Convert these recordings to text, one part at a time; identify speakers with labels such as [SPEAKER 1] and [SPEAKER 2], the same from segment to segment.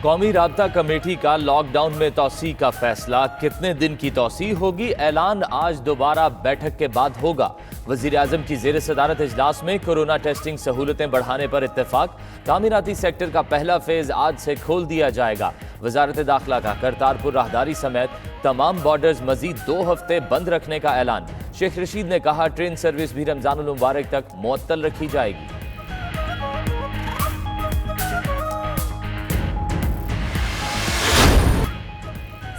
[SPEAKER 1] कौमी राब्ता कमेटी का लॉकडाउन में तोसी का फैसला, कितने दिन की तोसी होगी, ऐलान आज दोबारा बैठक के बाद होगा। वजीर आजम की जेर सदारत इजलास में कोरोना टेस्टिंग सहूलतें बढ़ाने पर इत्तेफाक। तामीराती सेक्टर का पहला फेज आज से खोल दिया जाएगा। वजारत दाखिला का करतारपुर राहदारी समेत तमाम बॉर्डर्स मजीद 2 हफ्ते बंद रखने का ऐलान। शेख रशीद ने कहा ट्रेन सर्विस भी रमजानुल मुबारक तक मुअत्तल रखी जाएगी।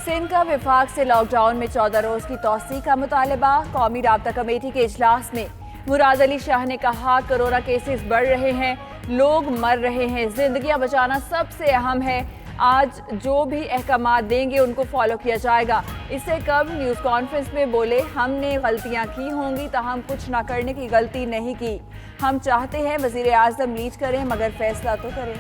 [SPEAKER 2] सिंध का विफाक से लॉकडाउन में 14 रोज की तौसी का मुतालबा। कौमी राब्ता कमेटी के इजलास में मुराद अली शाह ने कहा कोरोना केसेस बढ़ रहे हैं, लोग मर रहे हैं, जिंदगियां बचाना सबसे अहम है। आज जो भी अहकाम देंगे उनको फॉलो किया जाएगा। इससे कब न्यूज़ कॉन्फ्रेंस में बोले हमने गलतियां की होंगी तो हम कुछ ना करने की गलती नहीं की। हम चाहते हैं वजीर आजम लीड करें मगर फैसला तो करें।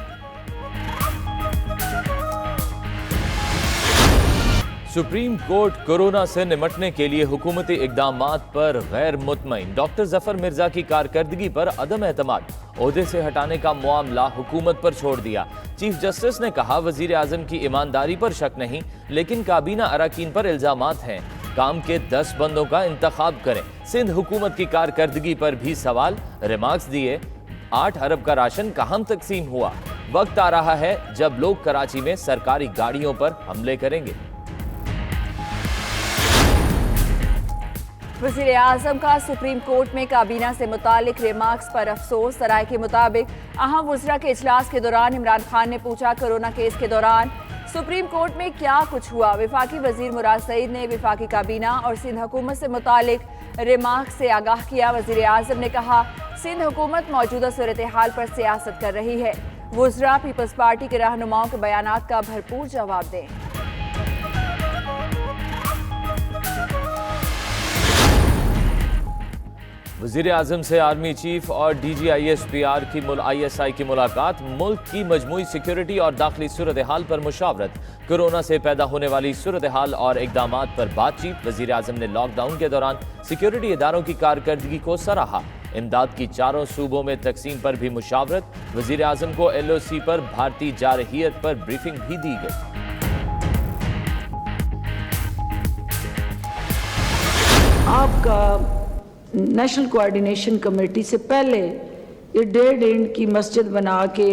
[SPEAKER 1] सुप्रीम कोर्ट कोरोना से निपटने के लिए हुकूमती इकदामात पर गैर मुतमईन। डॉक्टर जफर मिर्जा की कारकर्दगी पर अदम एतमाद, ओहदे से हटाने का मामला हुकूमत पर छोड़ दिया। चीफ जस्टिस ने कहा वजीर आजम की ईमानदारी पर शक नहीं, लेकिन काबीना अरकान पर इल्जामात हैं। काम के 10 बंदों का इंतखाब करें। सिंध हुकूमत की कारकर्दगी पर भी सवाल, रिमार्क्स दिए 8 अरब का राशन कहाँ तकसीम हुआ। वक्त आ रहा है जब लोग कराची में सरकारी गाड़ियों पर हमले करेंगे।
[SPEAKER 2] वज़ीर आज़म का सुप्रीम कोर्ट में काबीना से मुतालिक रिमार्क्स पर अफसोस। सराय के मुताबिक अहम वज़रा के इजलास के दौरान इमरान खान ने पूछा कोरोना केस के दौरान सुप्रीम कोर्ट में क्या कुछ हुआ। विफाकी वजीर मुराद सईद ने विफाकी काबीना और सिंध हुकूमत से मुतालिक रिमार्क्स से आगाह किया। वज़ीर आज़म ने कहा सिंध हुकूमत मौजूदा सूरत हाल पर सियासत कर रही है। वज़रा पीपल्स पार्टी के रहनुमाओं के बयानात का भरपूर जवाब दें।
[SPEAKER 1] वज़ीर आज़म से आर्मी चीफ और DGISPR की ISI की मुलाकात। मुल्क की मजमूई सिक्योरिटी और दाखिली सूरत हाल पर मुशावरत। कोरोना से पैदा होने वाली सूरत हाल और इकदामात पर बातचीत। वज़ीर आज़म ने लॉकडाउन के दौरान सिक्योरिटी इदारों की कारकर्दगी को सराहा। इमदाद की 4 सूबों में तकसीम पर भी मुशावरत। वज़ीर आज़म को LOC पर भारतीय जारहियत पर ब्रीफिंग भी दी गई।
[SPEAKER 3] आपका नेशनल कोऑर्डिनेशन कमेटी से पहले ये 1.5 इंच की मस्जिद बना के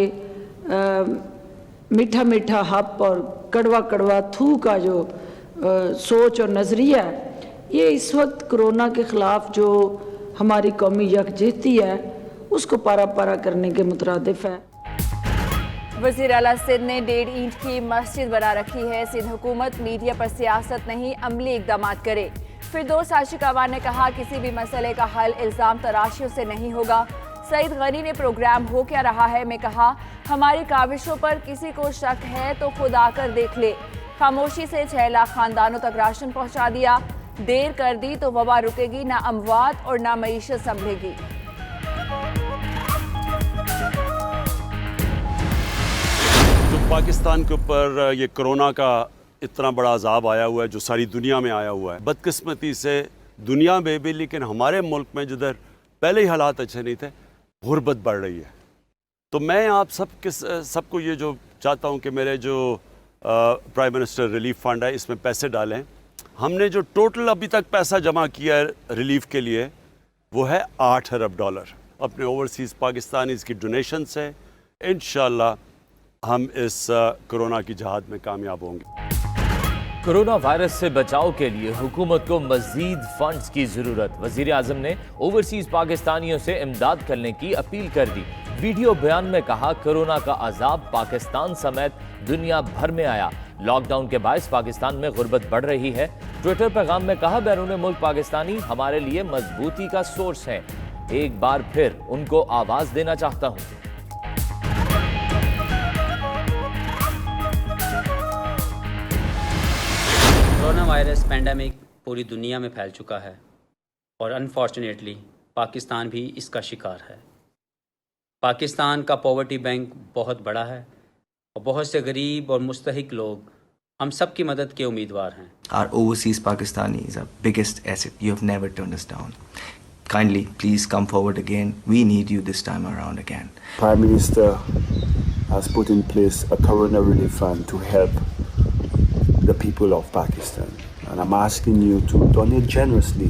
[SPEAKER 3] मीठा मीठा हप और कड़वा कड़वा थू का जो सोच और नज़रिया है, ये इस वक्त कोरोना के ख़िलाफ़ जो हमारी कौमी यकजहती है उसको पारा पारा करने के मुतरादिफ है।
[SPEAKER 2] वज़ीर आला सिंध ने 1.5 इंच की मस्जिद बना रखी है। सिंध हुकूमत मीडिया पर सियासत नहीं अमली इकदाम करे। फिरदौस आशिक अवान ने कहा किसी भी मसले का हल इल्ज़ाम तराशियों से नहीं होगा। सईद गनी ने प्रोग्राम हो क्या रहा है में कहा हमारी काविशों पर किसी को शक है तो खुद आकर देख ले। खामोशी से 6 लाख खानदानों तक राशन पहुंचा दिया। देर कर दी तो वबा रुकेगी ना, अमवात और ना मईशत संभलेगी।
[SPEAKER 4] जो पाकिस्तान के ऊपर ये कोरोना का इतना बड़ा अजाब आया हुआ है, जो सारी दुनिया में आया हुआ है, बदकिस्मती से दुनिया में भी, लेकिन हमारे मुल्क में जिधर पहले ही हालात अच्छे नहीं थे, गुर्बत बढ़ रही है। तो मैं आप सबको ये जो चाहता हूँ कि मेरे जो प्राइम मिनिस्टर रिलीफ फंड है इसमें पैसे डालें। हमने जो टोटल अभी तक पैसा जमा किया है रिलीफ के लिए वो है $8 अरब। अपने ओवरसीज़ पाकिस्तानीज़ की डोनेशन से इंशाअल्लाह हम इस कोरोना की जहाद में कामयाब होंगे।
[SPEAKER 1] कोरोना वायरस से बचाव के लिए हुकूमत को मजीद फंड्स की जरूरत। वजीर आजम ने ओवरसीज पाकिस्तानियों से इमदाद करने की अपील कर दी। वीडियो बयान में कहा कोरोना का अजाब पाकिस्तान समेत दुनिया भर में आया। लॉकडाउन के बायस पाकिस्तान में गुर्बत बढ़ रही है। ट्विटर पैगाम में कहा बैरून मुल्क पाकिस्तानी हमारे लिए मजबूती का सोर्स है। एक बार फिर उनको आवाज देना चाहता हूँ।
[SPEAKER 5] कोरोना वायरस पैंडेमिक पूरी दुनिया में फैल चुका है और अनफॉर्चुनेटली पाकिस्तान भी इसका शिकार है। पाकिस्तान का पॉवर्टी बैंक बहुत बड़ा है और बहुत से गरीब और मुस्तहिक लोग हम सब की मदद के उम्मीदवार हैं।
[SPEAKER 6] Our overseas Pakistanis are biggest asset. You have never turned us down. Kindly, please come forward again. We need you this time around again.
[SPEAKER 7] Prime Minister has put in place a Corona Relief Fund to help the people of Pakistan. And I'm asking you to donate generously.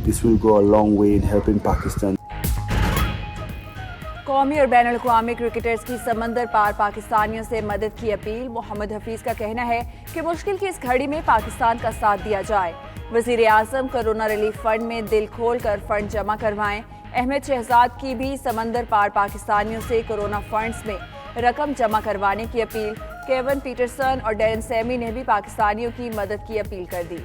[SPEAKER 7] This will go a long way in helping Pakistan.
[SPEAKER 2] कौमी और बैनुल अक़वामी cricketers की समंदर पार पाकिस्तानियों से मदद की appeal. Mohammad Hafeez का कहना है कि मुश्किल की इस घड़ी में पाकिस्तान का साथ दिया जाए। वज़ीर आज़म कोरोना रिलीफ फंड में दिल खोल कर फंड जमा करवाएं। अहमद शहजाद की भी समंदर पार पाकिस्तानियों से कोरोना फंड्स में रकम जमा करवाने की अपील। केवन पीटरसन और डेरन सैमी ने भी पाकिस्तानियों की मदद की अपील कर दी।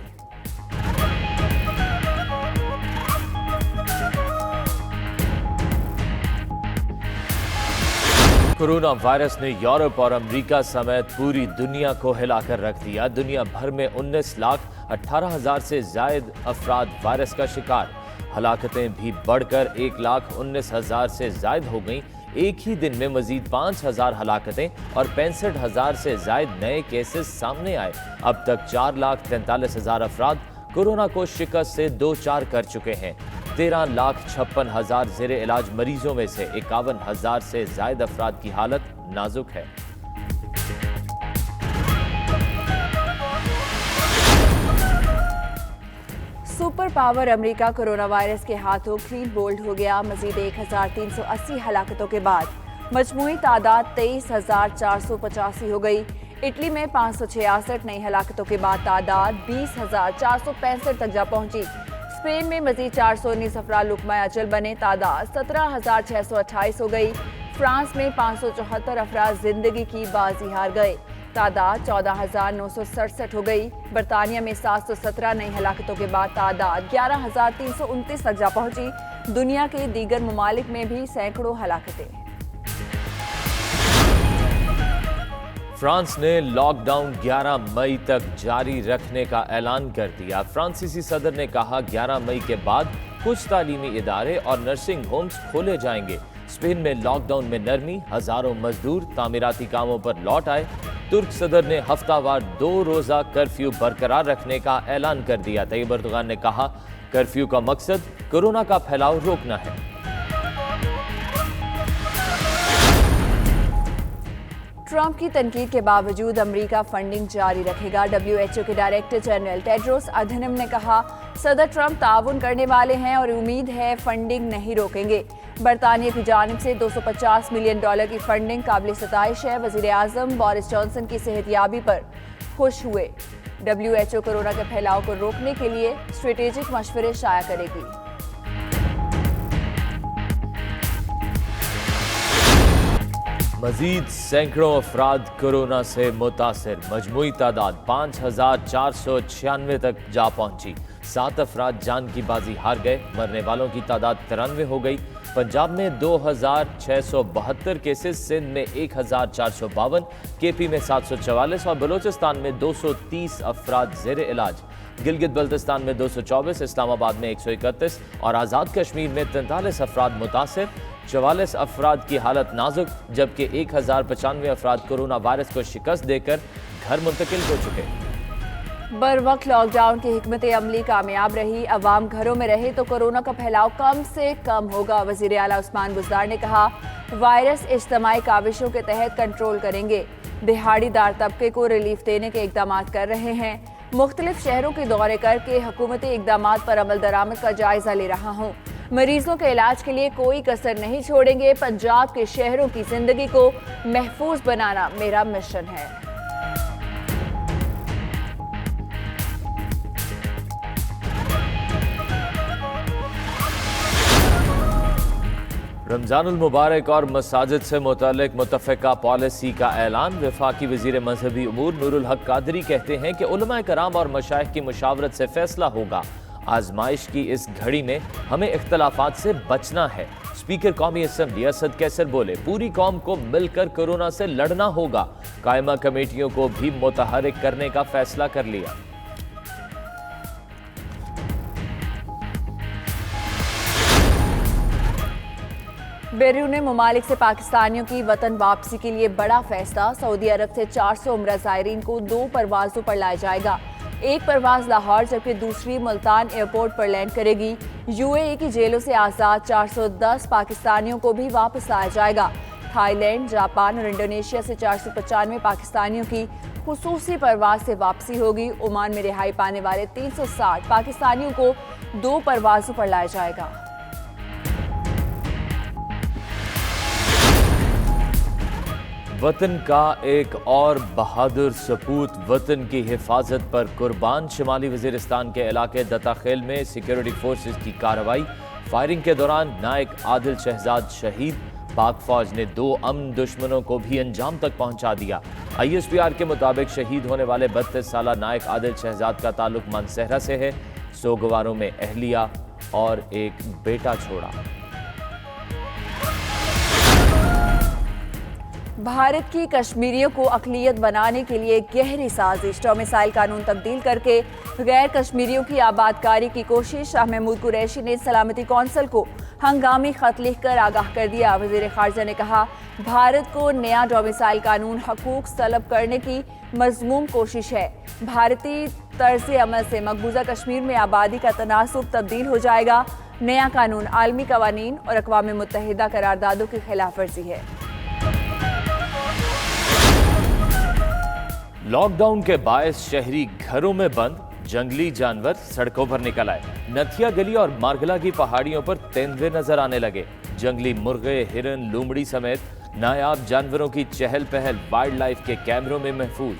[SPEAKER 1] कोरोना वायरस ने यूरोप और अमेरिका समेत पूरी दुनिया को हिलाकर रख दिया। दुनिया भर में 19,18,000 से जायद अफराद वायरस का शिकार। हलाकतें भी बढ़कर 1,19,000 से जायद हो गईं। एक ही दिन में मजीद 5,000 हलाकतें और 65,000 से जायद नए केसेस सामने आए। अब तक 4,43,000 अफराद कोरोना को शिकस्त से दो चार कर चुके हैं। 13,56,000 ज़ेरे इलाज मरीजों में से 51,000 से जायद अफराद की हालत नाजुक है।
[SPEAKER 2] Super power America corona virus के हाथों क्लीन बोल्ड हो गया। मजीद 1,380 हलाकतों के बाद मजमूई तादाद 23,485 हो गई। इटली में 566 नई हलाकतों के बाद तादाद 20,465 तक जा पहुंची। स्पेन में मजीद 419 अफराद लुकमा अजल बने, तादाद 17,628 हो गई। फ्रांस में 574 अफराद जिंदगी की बाजी हार गए, तादाद 14,967 हो गई। बरतानिया में 717 नई हलाकतों के बाद तादाद 11,329 तक जा पहुंची। दुनिया के दीगर ममालिक में भी सैकड़ों हलाकतें।
[SPEAKER 1] फ्रांस ने लॉकडाउन 11 मई तक जारी रखने का ऐलान कर दिया। फ्रांसीसी सदर ने कहा 11 मई के बाद कुछ तालीमी इदारे और नर्सिंग होम्स खोले जाएंगे। स्पेन में लॉकडाउन में नरमी, हजारों मजदूर तामीराती कामों पर लौट आए। तुर्क सदर ने हफ्तावार 2 रोजा कर्फ्यू बरकरार रखने का ऐलान कर दिया। तैयब एर्दोगान ने कहा कर्फ्यू का मकसद कोरोना का फैलाव रोकना है।
[SPEAKER 2] ट्रंप की तनकीद के बावजूद अमेरिका फंडिंग जारी रखेगा। WHO के डायरेक्टर जनरल टेड्रोस अधनम ने कहा सदर ट्रंप ताउन करने वाले हैं और उम्मीद है फंडिंग नहीं रोकेंगे। बरतानिया की जानिब से $250 मिलियन की फंडिंग काबिल सताइश है। वज़ीर आज़म बोरिस जॉनसन की सेहतयाबी पर खुश हुए। WHO कोरोना के फैलाव को रोकने के लिए स्ट्रेटेजिक मशवरे शाया करेगी।
[SPEAKER 1] मजीद सैकड़ों अफराद कोरोना से मुतासिर, मजमूई तादाद 5,496 तक जा पहुंची। 7 अफराद जान की बाजी हार गए। मरने वालों की तादाद 93 हो गई। पंजाब में 2,672 केसेस, सिंध में 1,452, KP में 744 और बलोचिस्तान में 230 अफराद ज़ेरे इलाज। गिलगित बल्तिस्तान में 224, इस्लामाबाद में 131 और आज़ाद कश्मीर में 43 अफराद मुतासिर। 44 अफराद की हालत नाजुक, जबकि 1,095 अफराद कोरोना वायरस को शिकस्त देकर घर मुंतकिल हो चुके।
[SPEAKER 2] बर वक्त लॉकडाउन की हिकमत अमली कामयाब रही। अवाम घरों में रहे तो कोरोना का फैलाव कम से कम होगा। वज़ीर आला उस्मान बुज़दार ने कहा वायरस इज्तिमाई काविशों के तहत कंट्रोल करेंगे। दिहाड़ीदार तबके को रिलीफ देने के इकदाम कर रहे हैं। मुख्तलिफ शहरों के दौरे करके हुकूमती इकदाम पर अमल दरामद का जायजा ले रहा हूँ। मरीजों के इलाज के लिए कोई कसर नहीं छोड़ेंगे। पंजाब के शहरों की जिंदगी को महफूज बनाना मेरा मिशन है।
[SPEAKER 1] रमजानुल मुबारक और मसाजिद से मुतल्लिक मुतफ़िका पॉलिसी का ऐलान। वफाकी वज़ीर मजहबी उमूर नूरुल हक कादरी कहते हैं कि उलमाए कराम और मशाइख की मुशावरत से फैसला होगा। आजमाइश की इस घड़ी में हमें इख्तलाफात से बचना है। स्पीकर कौमी असम्बली असद कैसर बोले पूरी कौम को मिलकर कोरोना से लड़ना होगा। कायमा कमेटियों को भी मुतहरिक करने का फैसला कर लिया।
[SPEAKER 2] बैरून मुमालिक से पाकिस्तानियों की वतन वापसी के लिए बड़ा फैसला। सऊदी अरब से 400 उम्रा ज़ायरीन को 2 परवाज़ों पर लाया जाएगा। एक परवाज़ लाहौर जबकि दूसरी मुल्तान एयरपोर्ट पर लैंड करेगी। UAE की जेलों से आज़ाद 410 पाकिस्तानियों को भी वापस लाया जाएगा। थाईलैंड, जापान और इंडोनेशिया से 495 पाकिस्तानियों की खुसूसी परवाज से वापसी होगी। ओमान में रिहाई पाने वाले 360 पाकिस्तानियों को 2 परवाजों पर लाया जाएगा।
[SPEAKER 1] वतन का एक और बहादुर सपूत वतन की हिफाजत पर कुर्बान। शिमाली वजीरिस्तान के इलाके दत्ताखेल में सिक्योरिटी फोर्सेस की कार्रवाई। फायरिंग के दौरान नायक आदिल शहजाद शहीद। पाक फौज ने 2 अमन दुश्मनों को भी अंजाम तक पहुंचा दिया। ISPR के मुताबिक शहीद होने वाले 32 साला नायक आदिल शहजाद का ताल्लुक मानसहरा से है। सोगवारों में अहलिया और एक बेटा छोड़ा।
[SPEAKER 2] भारत की कश्मीरियों को अक़लियत बनाने के लिए गहरी साजिश। डोमिसाइल कानून तब्दील करके गैर कश्मीरियों की आबादकारी की कोशिश। शाह महमूद कुरैशी ने सलामती कौंसिल को हंगामी खत लिखकर आगाह कर दिया। वज़ीर ख़ारजा ने कहा, भारत को नया डोमिसाइल कानून हकूक़ तलब करने की मज़मूम कोशिश है। भारतीय तर्ज़ अमल से मकबूजा कश्मीर में आबादी का तनासुब तब्दील हो जाएगा। नया कानून आलमी कवानीन और अक़वाम मुत्तहिदा करारदादों की खिलाफ वर्जी है।
[SPEAKER 1] लॉकडाउन के बायस शहरी घरों में बंद, जंगली जानवर सड़कों पर निकल आए। नथिया गली और मार्गला की पहाड़ियों पर तेंदुए नजर आने लगे। जंगली मुर्गे, हिरन, लोमड़ी समेत नायाब जानवरों की चहल पहल वाइल्ड लाइफ के कैमरों में महफूज।